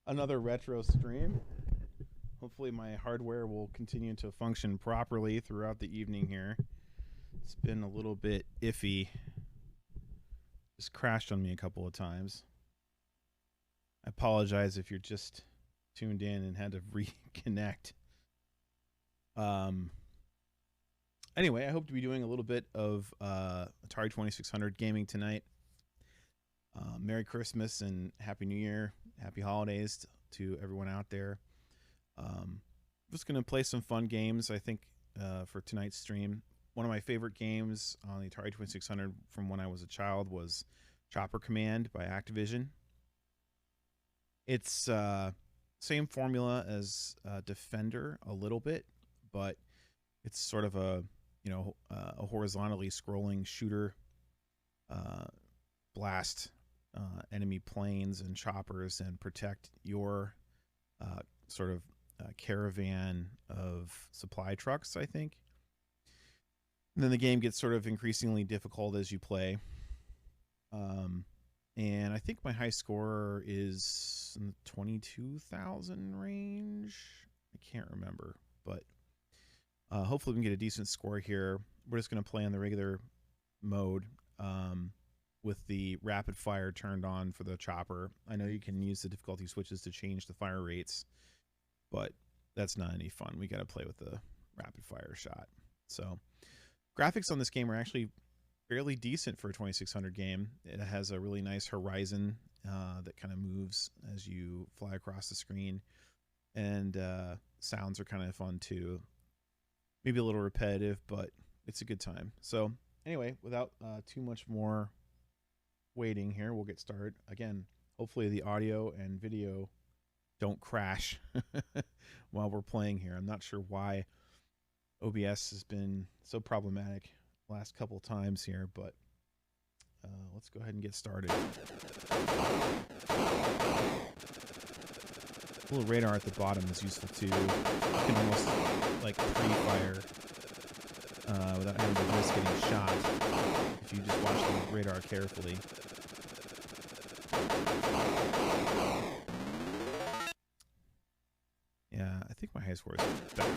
another retro stream. Hopefully, my hardware will continue to function properly throughout the evening here. It's been a little bit iffy. Just crashed on me a couple of times. I apologize if you're just tuned in and had to reconnect. Anyway, I hope to be doing a little bit of Atari 2600 gaming tonight. Merry Christmas and Happy New Year. Happy holidays to everyone out there. Just going to play some fun games, I think, for tonight's stream. One of my favorite games on the Atari 2600 from when I was a child was Chopper Command by Activision. It's same formula as Defender a little bit, but it's sort of a a horizontally scrolling shooter, blast enemy planes and choppers and protect your sort of caravan of supply trucks, I think. And then the game gets sort of increasingly difficult as you play. And I think my high score is in the 22,000 range. I can't remember, but hopefully we can get a decent score here. We're just going to play on the regular mode with the rapid fire turned on for the chopper. I know you can use the difficulty switches to change the fire rates, but that's not any fun. We got to play with the rapid fire shot. So graphics on this game are actually fairly decent for a 2600 game. It has a really nice horizon that kind of moves as you fly across the screen, and sounds are kind of fun too. Maybe a little repetitive, but it's a good time. So anyway, without too much more waiting here, we'll get started. Again, hopefully the audio and video don't crash while we're playing here. I'm not sure why OBS has been so problematic last couple times here, but let's go ahead and get started. A little radar at the bottom is useful too. You can almost like pre-fire without having to risk getting shot if you just watch the radar carefully. Yeah, I think my high score is better.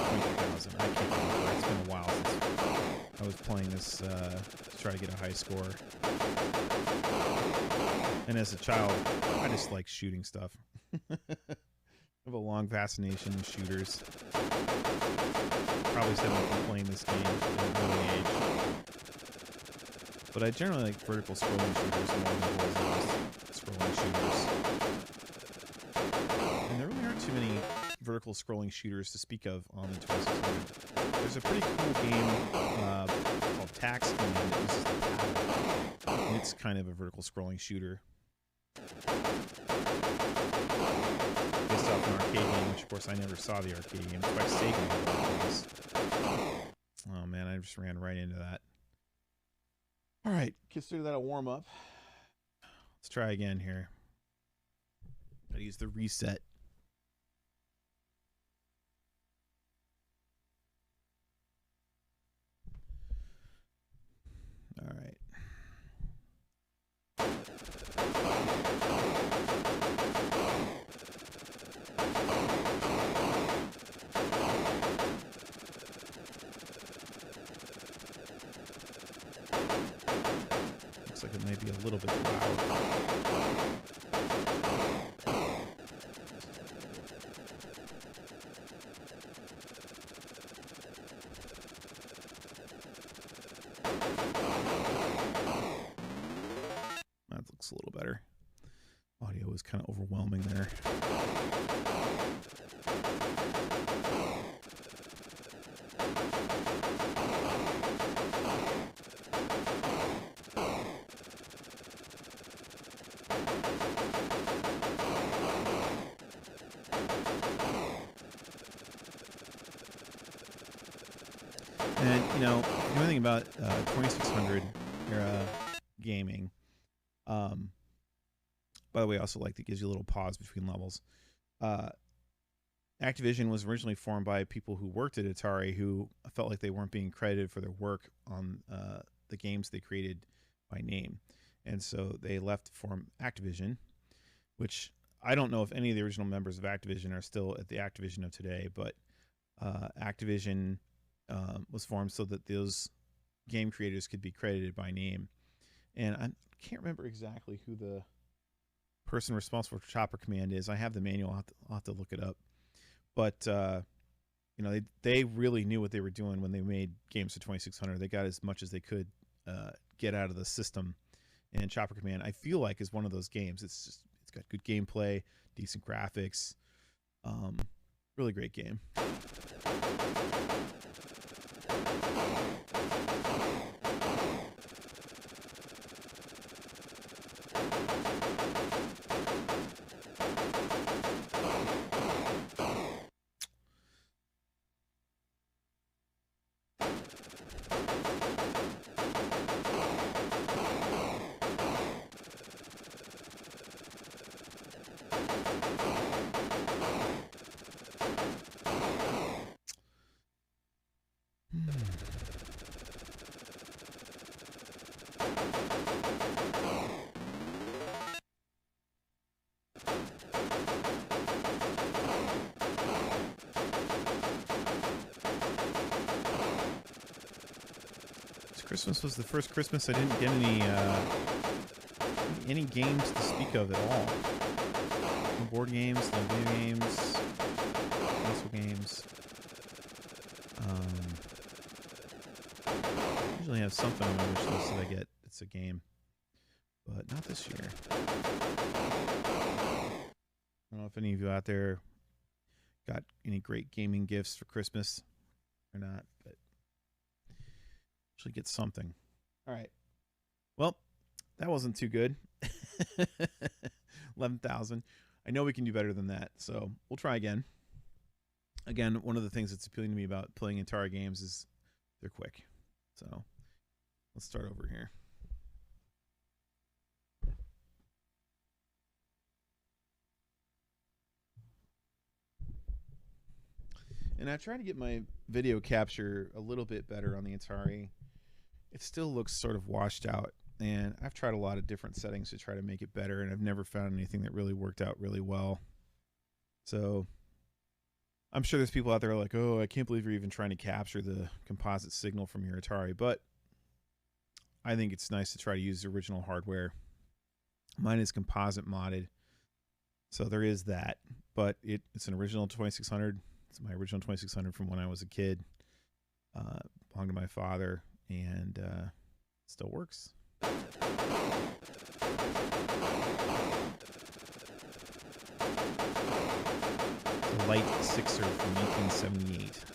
20,000. I can't remember. It's been a while since I was playing this to try to get a high score. And as a child, I just like shooting stuff. I have a long fascination with shooters. Probably stemming from playing this game at an early age. But I generally like vertical scrolling shooters more than horizontal scrolling shooters. And there really aren't too many vertical scrolling shooters to speak of on the 2600. There's a pretty cool game called Tax Command that uses the paddle. And it's kind of a vertical scrolling shooter. Based off an arcade game, which of course I never saw the arcade game. It's by Sega. Oh man, I just ran right into that. Alright, consider that a warm-up. Let's try again here. Gotta use the reset. Alright. Looks like it may be a little bit loud. That looks a little better. Audio was kind of overwhelming there. And, you know, anything about 2600 era gaming. By the way, I also like that it gives you a little pause between levels. Activision was originally formed by people who worked at Atari who felt like they weren't being credited for their work on the games they created by name. And so they left to form Activision, which I don't know if any of the original members of Activision are still at the Activision of today, but Activision was formed so that those game creators could be credited by name. And I can't remember exactly who the person responsible for Chopper Command is. I have the manual. I'll have to look it up. But they really knew what they were doing when they made games for 2600. They got as much as they could get out of the system. And Chopper Command, I feel like, is one of those games. It's got good gameplay, decent graphics, really great game. Christmas was the first Christmas I didn't get any games to speak of at all. No board games, no video games, console games. Usually have something on my wish list that I get. It's a game, but not this year. I don't know if any of you out there got any great gaming gifts for Christmas or not, but usually get something. All right. Well, that wasn't too good. 11,000. I know we can do better than that, so we'll try again. Again, one of the things that's appealing to me about playing Atari games is they're quick. So let's start over here. And I try to get my video capture a little bit better on the Atari. It still looks sort of washed out, and I've tried a lot of different settings to try to make it better, and I've never found anything that really worked out really well. So I'm sure there's people out there like, oh, I can't believe you're even trying to capture the composite signal from your Atari, but I think it's nice to try to use the original hardware. Mine is composite modded, so there is that, but it's an original 2600. It's my original 2600 from when I was a kid. Belonged to my father, and still works. The Light Sixer from 1978.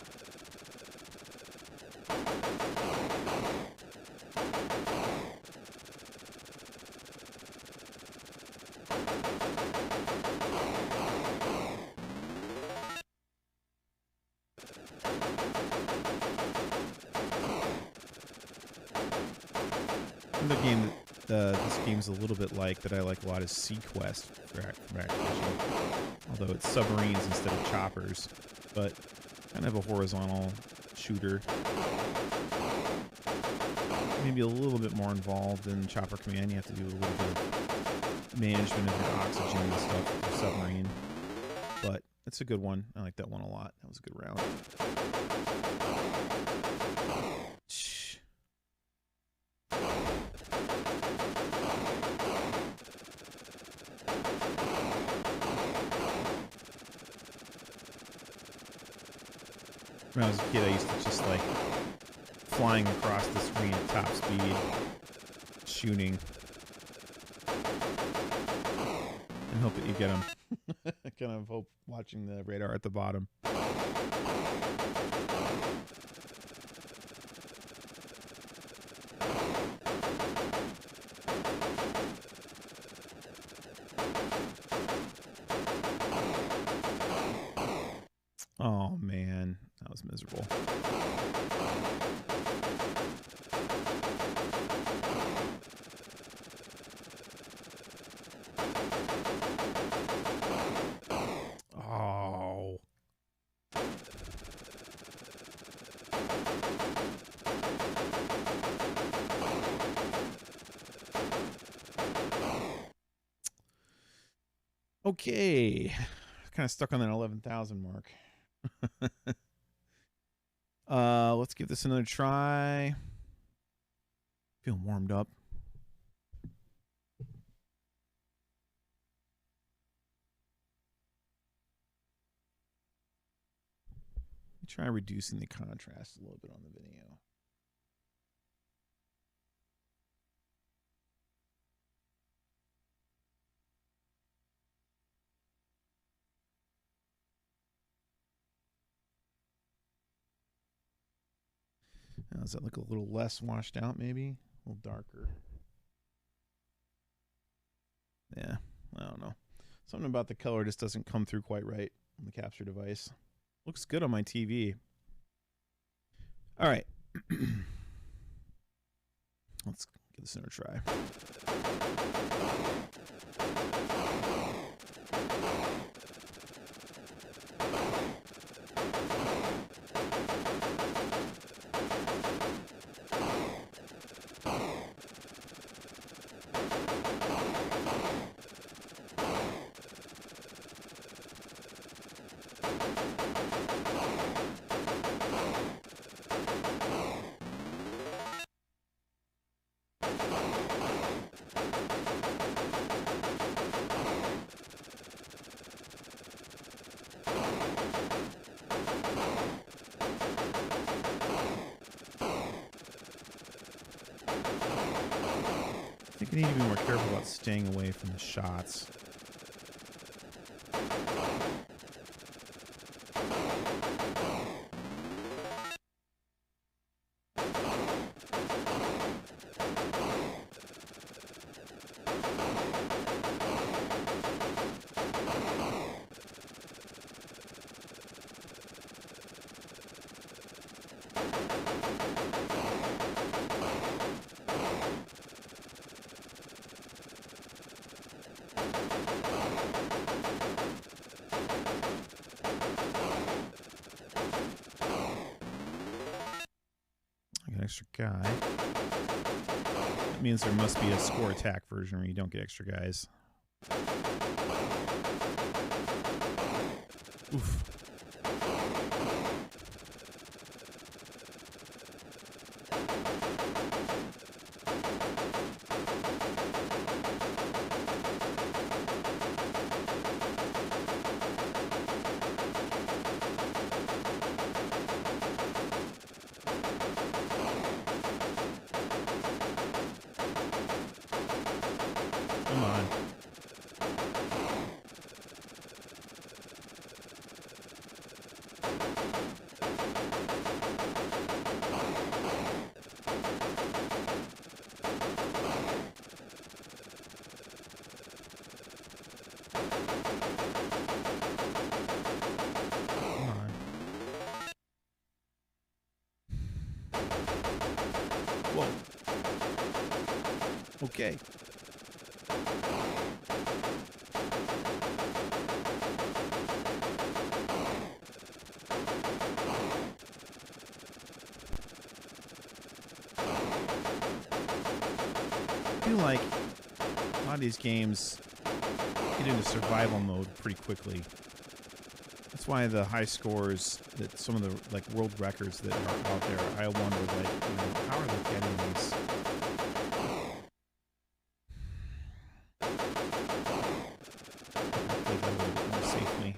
Another game that this game's a little bit like that I like a lot is Sequest from Activision. Although it's submarines instead of choppers, but kind of a horizontal shooter. Maybe a little bit more involved than Chopper Command. You have to do a little bit of management of your oxygen and stuff with your submarine. But it's a good one. I like that one a lot. That was a good round. When I was a kid, I used to just like flying across the screen at top speed, shooting, and hope that you get them. I kind of hope watching the radar at the bottom. Oh man, that was miserable. Oh. Okay. Kind of stuck on that 11,000 mark. Let's give this another try. Feel warmed up. Try reducing the contrast a little bit on the video. Now, does that look a little less washed out, maybe? A little darker. Yeah, I don't know. Something about the color just doesn't come through quite right on the capture device. Looks good on my TV. All right. Let's give this another try. I think I need to be more careful about staying away from the shots. Extra guy. That means there must be a score attack version where you don't get extra guys. Oof. Come on. Come on. Whoa. Okay. I feel like a lot of these games get into survival mode pretty quickly. That's why the high scores that some of the like world records that are out there, I wonder, like, you know, how are they getting these? Play that a little bit more safely.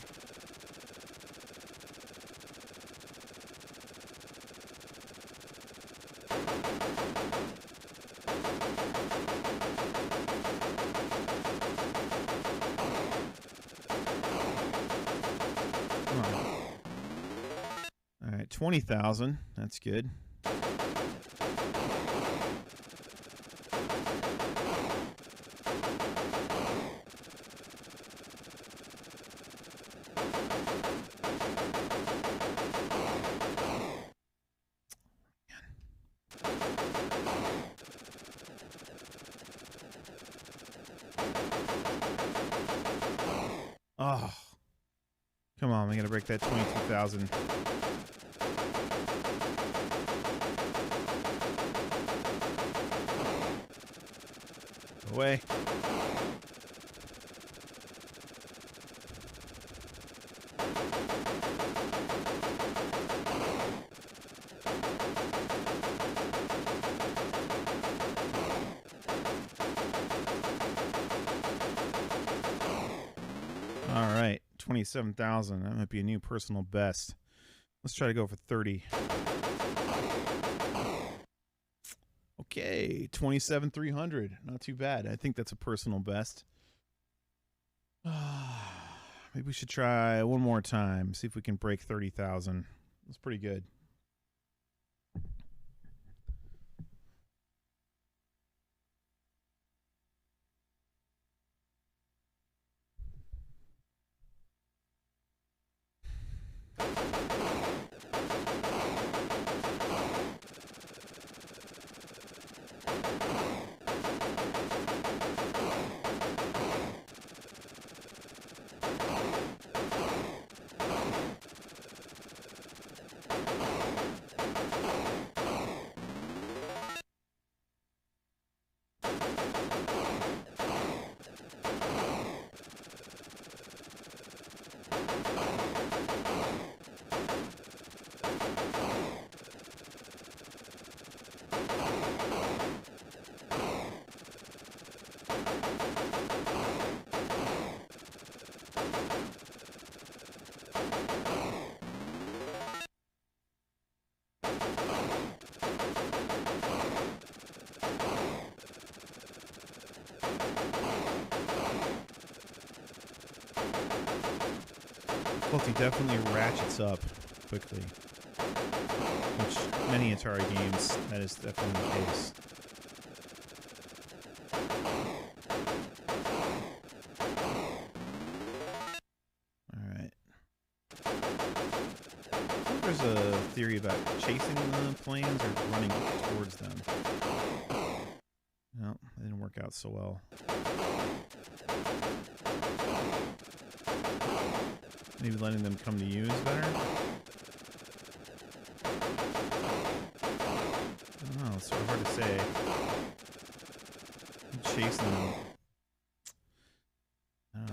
All right, 20,000. That's good. Oh, come on! I gotta break that 22,000. Away. All right, 27,000. That might be a new personal best. Let's try to go for 30. Okay, 27,300. Not too bad. I think that's a personal best. Maybe we should try one more time. See if we can break 30,000. That's pretty good. Difficulty definitely ratchets up quickly, which many Atari games, that is definitely the case. Alright. I think there's a theory about chasing the planes or running towards them. No, that didn't work out so well. Maybe letting them come to you is better? I don't know, it's sort of hard to say. I'm chasing them. I don't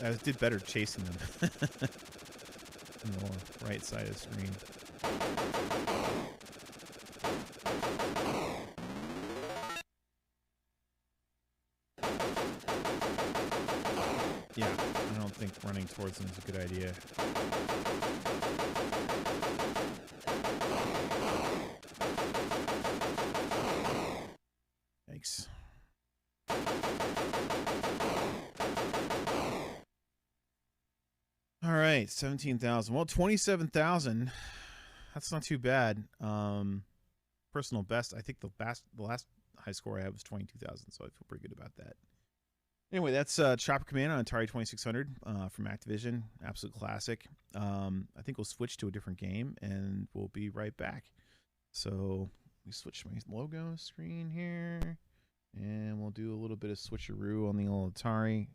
know. I did better chasing them. On the right side of the screen. Yeah, I don't think running towards them is a good idea. Yikes. All right, 17,000. Well, 27,000. That's not too bad. Personal best. I think the last high score I had was 22,000, so I feel pretty good about that. Anyway, that's Chopper Command on Atari 2600 from Activision. Absolute classic. I think we'll switch to a different game, and we'll be right back. So we switch my logo screen here, and we'll do a little bit of switcheroo on the old Atari.